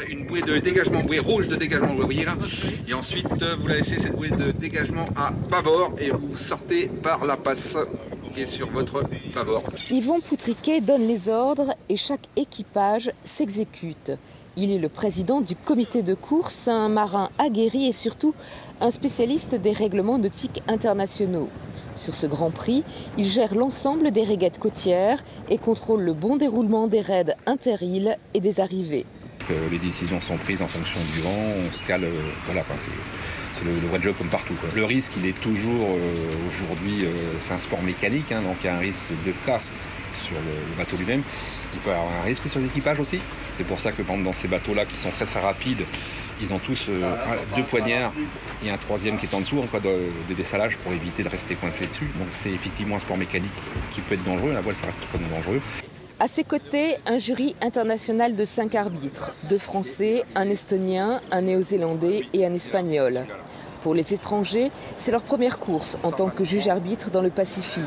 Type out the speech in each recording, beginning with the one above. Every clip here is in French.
une bouée de dégagement, bouée rouge de dégagement, vous voyez là. Et ensuite, vous la laissez cette bouée de dégagement à bâbord et vous sortez par la passe qui est sur votre bâbord. Yvon Poutriquet donne les ordres et chaque équipage s'exécute. Il est le président du comité de course, un marin aguerri et surtout un spécialiste des règlements nautiques internationaux. Sur ce Grand Prix, il gère l'ensemble des régates côtières et contrôle le bon déroulement des raids inter-îles et des arrivées. Les décisions sont prises en fonction du vent, on se cale, voilà, c'est le vrai job comme partout, quoi. Le risque, il est toujours, aujourd'hui, c'est un sport mécanique, hein, donc il y a un risque de casse sur le bateau lui-même. Il peut y avoir un risque sur les équipages aussi. C'est pour ça que, par exemple, dans ces bateaux-là qui sont très très rapides, ils ont tous deux poignards et un troisième qui est en dessous en cas de dessalage pour éviter de rester coincé dessus. Donc c'est effectivement un sport mécanique qui peut être dangereux. La voile, ça reste quand même dangereux. À ses côtés, un jury international de 5 arbitres, 2 Français, un Estonien, un Néo-Zélandais et un Espagnol. Pour les étrangers, c'est leur première course en tant que juge-arbitre dans le Pacifique.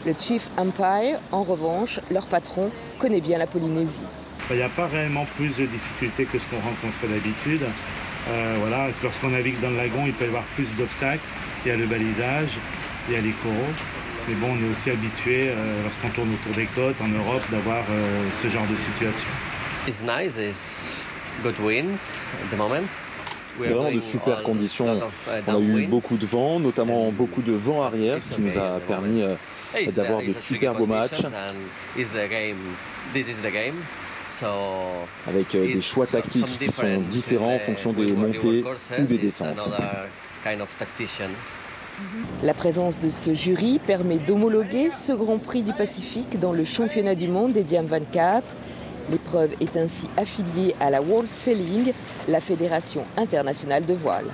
Le Chief Umpire, en revanche, leur patron, connaît bien la Polynésie. Il n'y a pas réellement plus de difficultés que ce qu'on rencontre d'habitude. Voilà, lorsqu'on navigue dans le lagon, il peut y avoir plus d'obstacles. Il y a le balisage, il y a les coraux. Mais bon, on est aussi habitué, lorsqu'on tourne autour des côtes en Europe, d'avoir ce genre de situation. C'est vraiment de super conditions. On a eu beaucoup de vent, notamment beaucoup de vent arrière, ce qui nous a permis d'avoir de super beaux matchs. Avec des choix tactiques qui sont différents en fonction des montées ou des descentes. La présence de ce jury permet d'homologuer ce Grand Prix du Pacifique dans le championnat du monde des Diam 24. L'épreuve est ainsi affiliée à la World Sailing, la fédération internationale de voile.